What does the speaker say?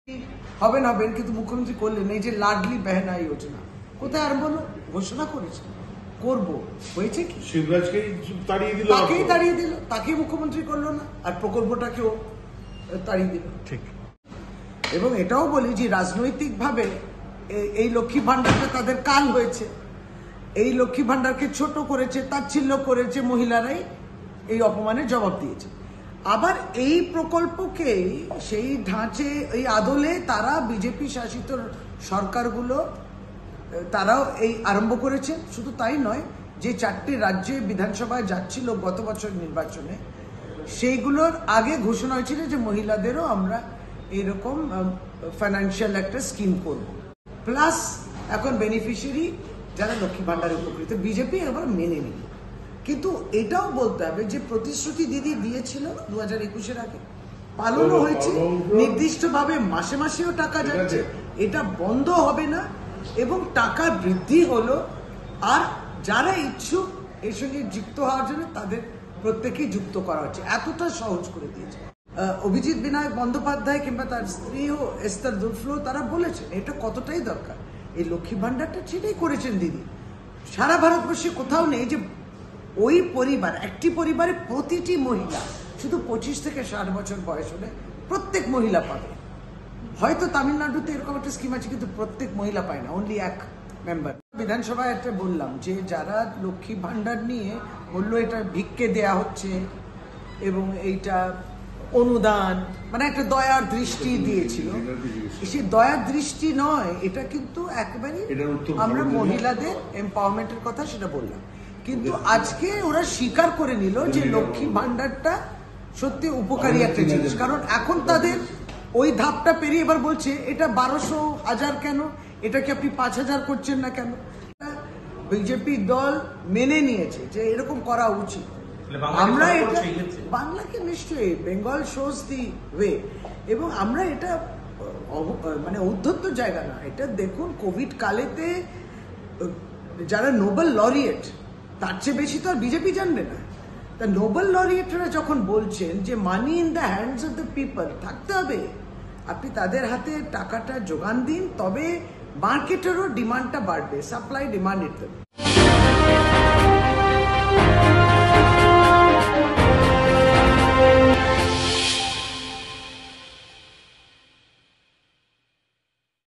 হবেন হবেন, কিন্তু মুখ্যমন্ত্রী করলেন এই যে লাডলি বেহনা যোজনা কোথায় আরম্ভ হলো? ঘোষণা করেছে করব, হয়েছে কি? শিবরাজকেই তাড়িয়ে দিল, তাকেই মুখ্যমন্ত্রী করলো না, আর প্রকল্পটাকেও তাড়িয়ে দিল। ঠিক। এবং এটাও বলি যে রাজনৈতিকভাবে এই লক্ষ্মী ভান্ডারটা তাদের কাল হয়েছে, এই লক্ষ্মী ভান্ডারকে ছোট করেছে, তাচ্ছিল্য করেছে, মহিলারাই এই অপমানের জবাব দিয়েছে। আবার এই প্রকল্পকে সেই ধাঁচে এই আদলে তারা বিজেপি শাসিত সরকারগুলো তারাও এই আরম্ভ করেছে। শুধু তাই নয়, যে 4টি রাজ্যে বিধানসভায় যাচ্ছিল গত বছর নির্বাচনে, সেইগুলোর আগে ঘোষণা হয়েছিল যে মহিলাদেরও আমরা এইরকম ফাইন্যান্সিয়াল একটা স্কিম করব। প্লাস এখন বেনিফিশিয়ারি যারা লক্ষ্মী ভান্ডারে উপকৃত, বিজেপি এবার মেনে নিল। কিন্তু এটাও বলতে হবে যে প্রতিশ্রুতি দিদি দিয়েছিল 2021-এর আগে, পালনও হয়েছে, নির্দিষ্টভাবে মাসে মাসেও টাকা যাচ্ছে, এটা বন্ধ হবে না এবং টাকা বৃদ্ধি হলো। আর যারা ইচ্ছুক এর সঙ্গে যুক্ত হওয়ার জন্য তাদের প্রত্যেকেই যুক্ত করা হচ্ছে, এতটা সহজ করে দিয়েছে। অভিজিৎ বিনায়ক বন্দ্যোপাধ্যায় কিংবা তার স্ত্রীও এস্তার দুফলো তারা বলেছেন এটা কতটাই দরকার। এই লক্ষ্মী ভান্ডারটা সেটাই করেছেন দিদি। সারা ভারতবর্ষে কোথাও নেই যে ওই পরিবার, একটি পরিবারে প্রতিটি মহিলা, শুধু 25 থেকে 60 বছর বয়স হলে প্রত্যেক মহিলা পাবে। হয়তো তামিলনাড়ুতে এরকম একটা স্কিম আছে, কিন্তু প্রত্যেক মহিলা পায় না, অনলি এক মেম্বার। বিধানসভায় একটা বললাম যে যারা লক্ষ্মী ভান্ডার নিয়ে বললো এটা ভিক্ষে দেয়া হচ্ছে এবং এইটা অনুদান, মানে একটা দয়ার দৃষ্টি দিয়েছিল, সেই দয়ার দৃষ্টি নয়, এটা কিন্তু একেবারে আমরা মহিলাদের এম্পাওয়ারমেন্টের কথা সেটা বললাম। কিন্তু আজকে ওরা স্বীকার করে নিল যে লক্ষ্মী ভান্ডারটা সত্যি উপকারী একটা জিনিস, কারণ এখন তাদের ওই ধাপটা পেরিয়ে এবার বলছে এটা 1200 1000 কেন, এটাকে আপনি 5000 করছেন না কেন? বিজেপি দল মেনে নিয়েছে যে এরকম করা উচিত। আমরা এটা বাংলাকে নিশ্চয়ই, বেঙ্গল শোজ দি ওয়ে, এবং আমরা এটা মানে উদ্ধত্ত জায়গা না, এটা দেখুন কোভিড কালেতে যারা নোবেল লরিয়েট, তার চেয়ে বেশি তো আর বিজেপি জানবে না। তা নোবেল লরিয়েটরা যখন বলছেন যে money in the hands of the people থাকতে হবে, আপনি তাদের হাতে টাকাটা যোগান দিন, তবে মার্কেটেরও ডিমান্ডটা বাড়বে, সাপ্লাই ডিমান্ড ইত্যাদি।